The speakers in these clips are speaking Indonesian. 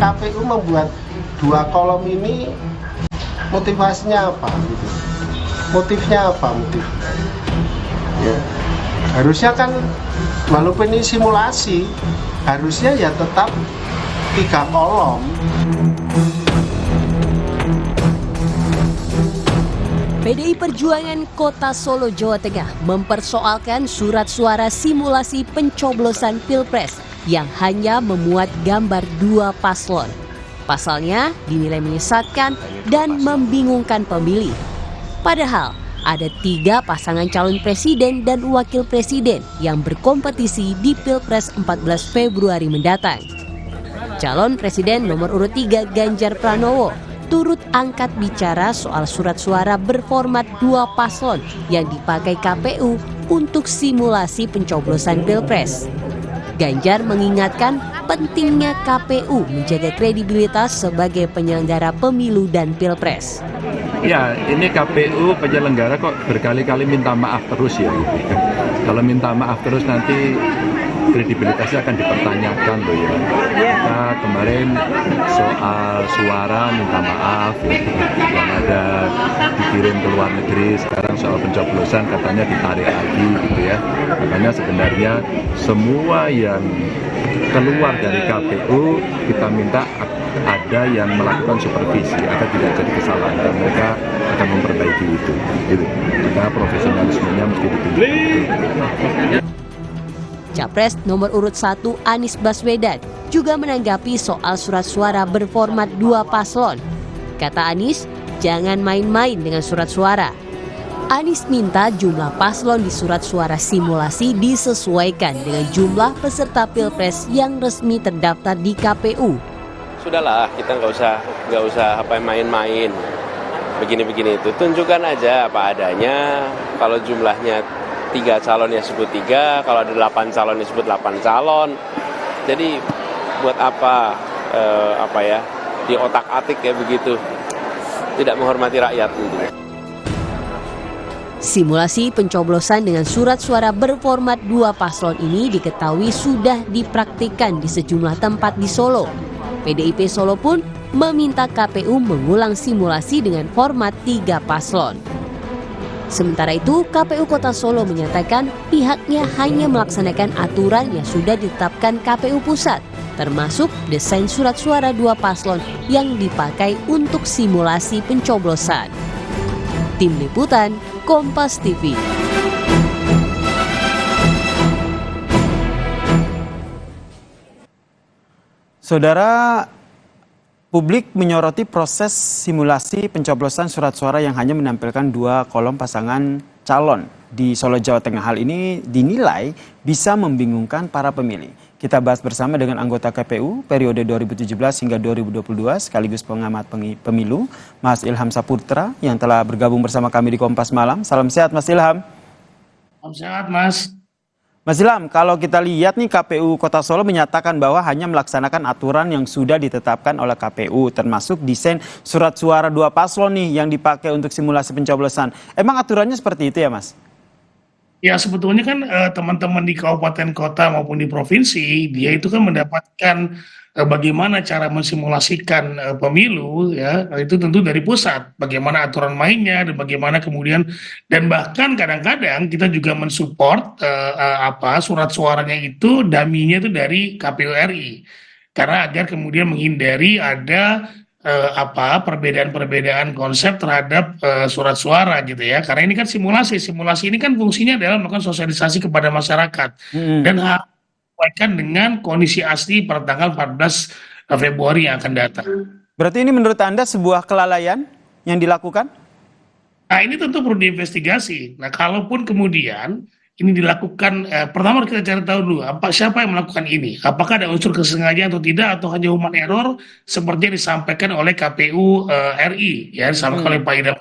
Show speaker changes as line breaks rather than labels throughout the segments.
KPU membuat 2 kolom ini motivasinya apa gitu? Motifnya apa motifnya? Ya. Harusnya kan walaupun ini simulasi, harusnya ya tetap 3 kolom.
PDI Perjuangan Kota Solo, Jawa Tengah mempersoalkan surat suara simulasi pencoblosan Pilpres yang hanya memuat gambar 2 paslon. Pasalnya dinilai menyesatkan dan membingungkan pemilih. Padahal ada 3 pasangan calon presiden dan wakil presiden yang berkompetisi di Pilpres 14 Februari mendatang. Calon presiden nomor urut 3 Ganjar Pranowo turut angkat bicara soal surat suara berformat 2 paslon yang dipakai KPU untuk simulasi pencoblosan Pilpres. Ganjar mengingatkan pentingnya KPU menjaga kredibilitas sebagai penyelenggara pemilu dan Pilpres.
Ya, ini KPU penyelenggara kok berkali-kali minta maaf terus ya. Gitu. Kalau minta maaf terus nanti kredibilitasnya akan dipertanyakan loh ya. Nah, kemarin soal suara minta maaf ya, yang ada dikirim ke luar negeri, sekarang soal pencoblosan katanya ditarik lagi gitu ya. Makanya sebenarnya semua yang keluar dari KPU kita minta ada yang melakukan supervisi agar tidak jadi kesalahan dan mereka akan memperbaiki itu. Gitu. Maka profesionalismenya mesti ditunjukkan.
Capres nomor urut 1 Anies Baswedan juga menanggapi soal surat suara berformat 2 paslon. Kata Anies, jangan main-main dengan surat suara. Anies minta jumlah paslon di surat suara simulasi disesuaikan dengan jumlah peserta Pilpres yang resmi terdaftar di KPU.
Sudahlah, kita nggak usah main-main begini-begini itu. Tunjukkan aja apa adanya. Kalau jumlahnya 3 calon ya sebut 3, kalau ada 8 calon ya sebut 8 calon. Jadi buat apa di otak-atik ya begitu, tidak menghormati rakyat intinya.
Simulasi pencoblosan dengan surat suara berformat 2 paslon ini diketahui sudah dipraktikkan di sejumlah tempat di Solo. PDIP Solo pun meminta KPU mengulang simulasi dengan format 3 paslon. Sementara itu, KPU Kota Solo menyatakan pihaknya hanya melaksanakan aturan yang sudah ditetapkan KPU Pusat, termasuk desain surat suara 2 paslon yang dipakai untuk simulasi pencoblosan. Tim Liputan, Kompas TV.
Saudara, publik menyoroti proses simulasi pencoblosan surat suara yang hanya menampilkan 2 kolom pasangan calon di Solo, Jawa Tengah. Hal ini dinilai bisa membingungkan para pemilih. Kita bahas bersama dengan anggota KPU periode 2017 hingga 2022 sekaligus pengamat pemilu, Mas Ilham Saputra yang telah bergabung bersama kami di Kompas Malam. Salam sehat Mas Ilham.
Salam sehat Mas.
Mas Ilham, kalau kita lihat nih KPU Kota Solo menyatakan bahwa hanya melaksanakan aturan yang sudah ditetapkan oleh KPU, termasuk desain surat suara 2 paslon nih yang dipakai untuk simulasi pencoblosan. Emang aturannya seperti itu ya Mas?
Ya sebetulnya kan teman-teman di kabupaten kota maupun di provinsi, dia itu kan mendapatkan bagaimana cara mensimulasikan pemilu ya, itu tentu dari pusat, bagaimana aturan mainnya dan bagaimana kemudian, dan bahkan kadang-kadang kita juga mensupport surat suaranya itu daminya itu dari KPU RI, karena agar kemudian menghindari ada perbedaan-perbedaan konsep terhadap surat suara gitu ya, karena ini kan simulasi ini kan fungsinya adalah melakukan sosialisasi kepada masyarakat dan harus disesuaikan dengan kondisi asli pada tanggal 14 Februari yang akan datang.
Berarti ini menurut Anda sebuah kelalaian yang dilakukan?
Nah ini tentu perlu diinvestigasi. Nah kalaupun kemudian ini dilakukan, pertama kita cari tahu dulu siapa yang melakukan ini, apakah ada unsur kesengajaan atau tidak, atau hanya human error seperti yang disampaikan oleh KPU RI ya, disampaikan oleh Pak Idam,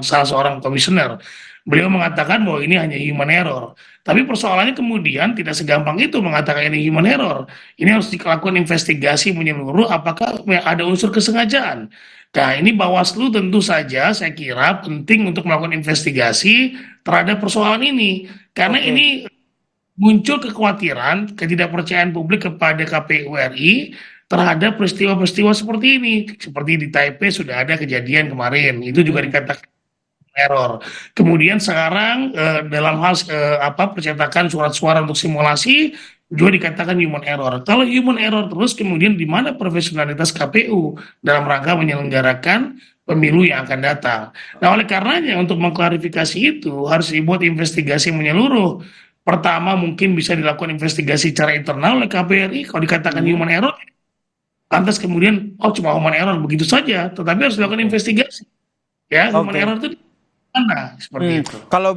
salah seorang komisioner. Beliau mengatakan bahwa ini hanya human error. Tapi persoalannya kemudian tidak segampang itu mengatakan ini human error. Ini harus dilakukan investigasi menyeluruh apakah ada unsur kesengajaan. Nah ini Bawaslu tentu saja saya kira penting untuk melakukan investigasi terhadap persoalan ini. Karena ini muncul kekhawatiran, ketidakpercayaan publik kepada KPU RI terhadap peristiwa-peristiwa seperti ini. Seperti di Taipei sudah ada kejadian kemarin, itu juga dikatakan error. Kemudian sekarang dalam hal percetakan surat suara untuk simulasi juga dikatakan human error. Kalau human error terus, kemudian di mana profesionalitas KPU dalam rangka menyelenggarakan pemilu yang akan datang. Nah, oleh karenanya untuk mengklarifikasi itu harus dibuat investigasi menyeluruh. Pertama mungkin bisa dilakukan investigasi secara internal oleh KPRI. Kalau dikatakan human error, lantas kemudian cuma human error begitu saja, tetapi harus dilakukan investigasi. Ya, human
Oke.
error itu mana seperti itu.
Kalau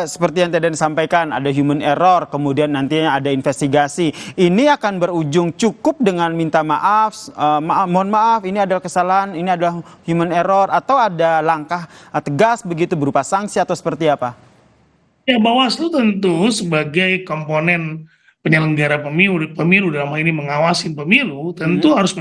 seperti yang tadi disampaikan, ada human error, kemudian nantinya ada investigasi. Ini akan berujung cukup dengan minta maaf, mohon maaf, ini adalah kesalahan, ini adalah human error, atau ada langkah tegas begitu berupa sanksi atau seperti apa?
Ya, Bawaslu tentu sebagai komponen penyelenggara pemilu dalam hal ini mengawasi pemilu, tentu harus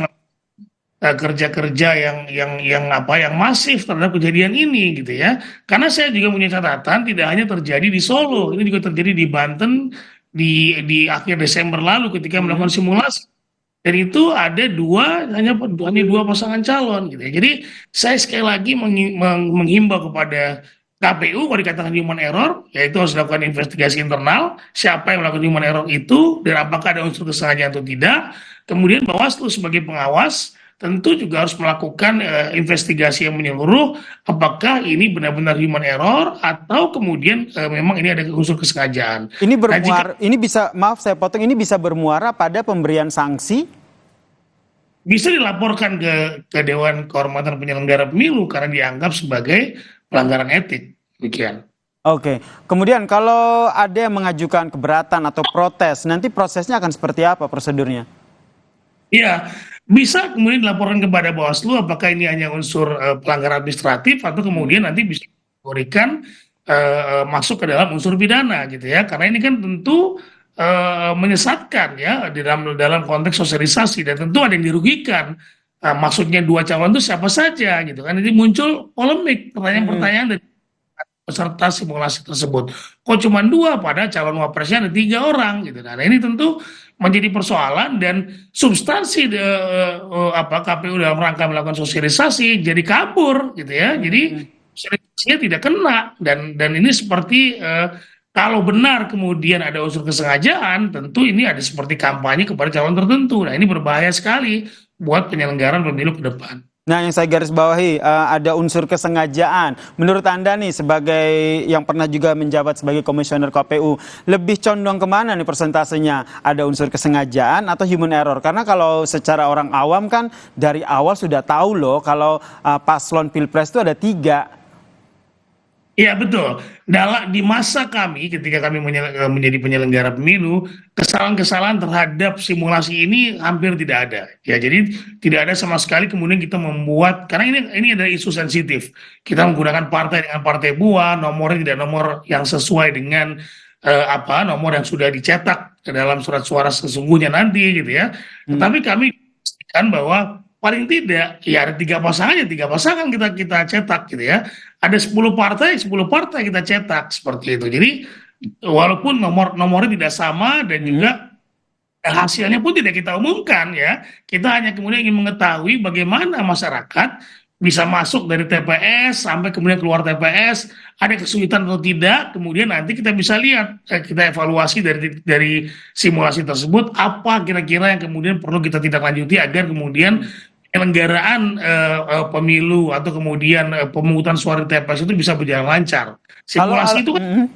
kerja-kerja yang masif terhadap kejadian ini gitu ya. Karena saya juga punya catatan tidak hanya terjadi di Solo, ini juga terjadi di Banten di akhir Desember lalu ketika melakukan simulasi. Dan itu ada hanya dua pasangan calon gitu ya. Jadi saya sekali lagi menghimbau kepada KPU kalau dikatakan human error, yaitu harus dilakukan investigasi internal, siapa yang melakukan human error itu, dan apakah ada unsur kesengajaan atau tidak. Kemudian Bawaslu sebagai pengawas tentu juga harus melakukan investigasi yang menyeluruh, apakah ini benar-benar human error atau kemudian memang ini ada unsur kesengajaan.
Ini
Nah,
ini bisa, maaf saya potong, ini bisa bermuara pada pemberian sanksi?
bisa dilaporkan ke Dewan Kehormatan Penyelenggara Pemilu karena dianggap sebagai pelanggaran etik. Demikian.
Oke, kemudian kalau ada yang mengajukan keberatan atau protes, nanti prosesnya akan seperti apa prosedurnya?
Iya, bisa kemudian dilaporkan kepada Bawaslu apakah ini hanya unsur pelanggaran administratif atau kemudian nanti bisa diberikan masuk ke dalam unsur pidana gitu ya. Karena ini kan tentu menyesatkan ya dalam konteks sosialisasi dan tentu ada yang dirugikan. Maksudnya dua calon itu siapa saja gitu kan. Ini muncul polemik, pertanyaan-pertanyaan dari peserta simulasi tersebut. Kok cuma dua padahal calon wapresnya ada 3 orang gitu. Nah, ini tentu menjadi persoalan dan substansi KPU dalam rangka melakukan sosialisasi jadi kabur gitu ya. Jadi sosialisasinya tidak kena dan ini seperti kalau benar kemudian ada unsur kesengajaan, tentu ini ada seperti kampanye kepada calon tertentu. Nah, ini berbahaya sekali buat penyelenggaraan pemilu ke depan.
Nah, yang saya garis bawahi ada unsur kesengajaan. Menurut Anda nih sebagai yang pernah juga menjabat sebagai komisioner KPU, lebih condong kemana nih persentasenya? Ada unsur kesengajaan atau human error? Karena kalau secara orang awam kan dari awal sudah tahu loh kalau paslon pilpres itu ada 3.
Iya betul. Di masa kami, ketika kami menjadi penyelenggara pemilu, kesalahan-kesalahan terhadap simulasi ini hampir tidak ada. Ya, jadi tidak ada sama sekali kemudian kita membuat, karena ini adalah isu sensitif. Kita menggunakan partai dengan partai buah, nomornya tidak nomor yang sesuai dengan nomor yang sudah dicetak dalam surat suara sesungguhnya nanti gitu ya. Tetapi kami pastikan bahwa paling tidak ya ada 3 pasangan kita cetak gitu ya. Ada 10 partai kita cetak seperti itu. Jadi walaupun nomornya tidak sama dan juga hasilnya pun tidak kita umumkan ya. Kita hanya kemudian ingin mengetahui bagaimana masyarakat bisa masuk dari TPS sampai kemudian keluar TPS, ada kesulitan atau tidak, kemudian nanti kita bisa lihat, kita evaluasi dari simulasi tersebut, apa kira-kira yang kemudian perlu kita tindak lanjuti agar kemudian penyelenggaraan pemilu atau kemudian pemungutan suara di TPS itu bisa berjalan lancar. Simulasi itu kan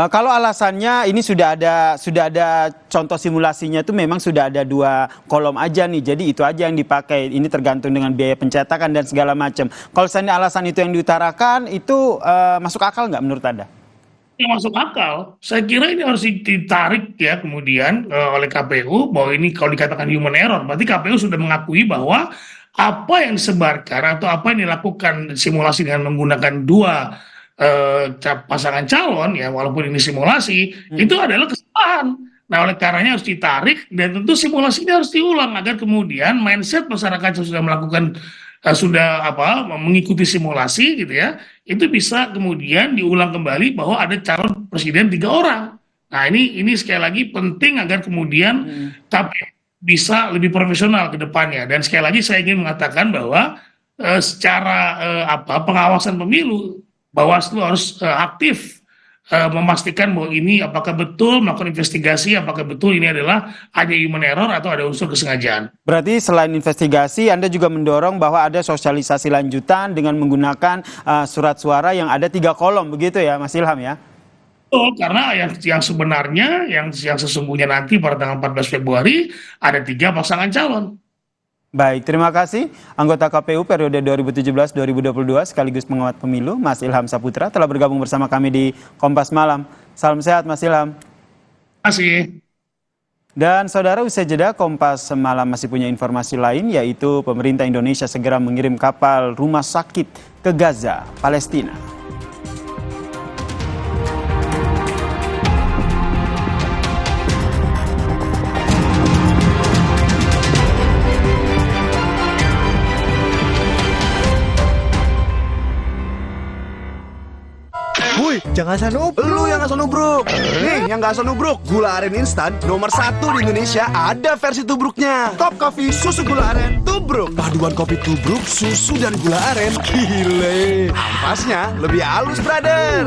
kalau alasannya ini sudah ada contoh simulasinya itu memang sudah ada 2 kolom aja nih, jadi itu aja yang dipakai. Ini tergantung dengan biaya pencetakan dan segala macam. Kalau misalnya alasan itu yang diutarakan itu masuk akal nggak menurut Anda?
yang masuk akal. Saya kira ini harus ditarik ya kemudian oleh KPU bahwa ini kalau dikatakan human error, berarti KPU sudah mengakui bahwa apa yang disebarkan atau apa yang dilakukan simulasi dengan menggunakan 2 pasangan calon ya walaupun ini simulasi itu adalah kesalahan. Nah, oleh karenanya harus ditarik dan tentu simulasinya harus diulang agar kemudian mindset masyarakat yang sudah melakukan mengikuti simulasi gitu ya, itu bisa kemudian diulang kembali bahwa ada calon presiden 3 orang. Nah, ini sekali lagi penting agar kemudian KPU bisa lebih profesional ke depannya. Dan sekali lagi saya ingin mengatakan bahwa secara pengawasan pemilu, Bawaslu harus aktif memastikan bahwa ini apakah betul melakukan investigasi, apakah betul ini adalah hanya human error atau ada unsur kesengajaan.
Berarti selain investigasi, Anda juga mendorong bahwa ada sosialisasi lanjutan dengan menggunakan surat suara yang ada 3 kolom, begitu ya Mas Ilham ya?
Betul, karena yang sebenarnya, yang sesungguhnya nanti pada tanggal 14 Februari ada 3 pasangan calon.
Baik, terima kasih anggota KPU periode 2017-2022 sekaligus pengamat pemilu Mas Ilham Saputra telah bergabung bersama kami di Kompas Malam. Salam sehat Mas Ilham.
Terima kasih.
Dan saudara, usai jeda Kompas Malam masih punya informasi lain, yaitu pemerintah Indonesia segera mengirim kapal rumah sakit ke Gaza, Palestina.
Woi, jangan asal nubruk. Lu yang asal nubruk. Nih, yang gak asal nubruk. Gula aren instan nomor 1 di Indonesia ada versi tubruknya. Top Coffee susu gula aren tubruk. Paduan kopi tubruk, susu dan gula aren. Gile. Ampasnya lebih halus, brother.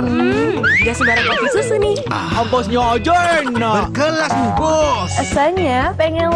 Gak sembarang kopi susu nih.
Ampasnya aja enak. Berkelas nih, bos.
Asalnya pengen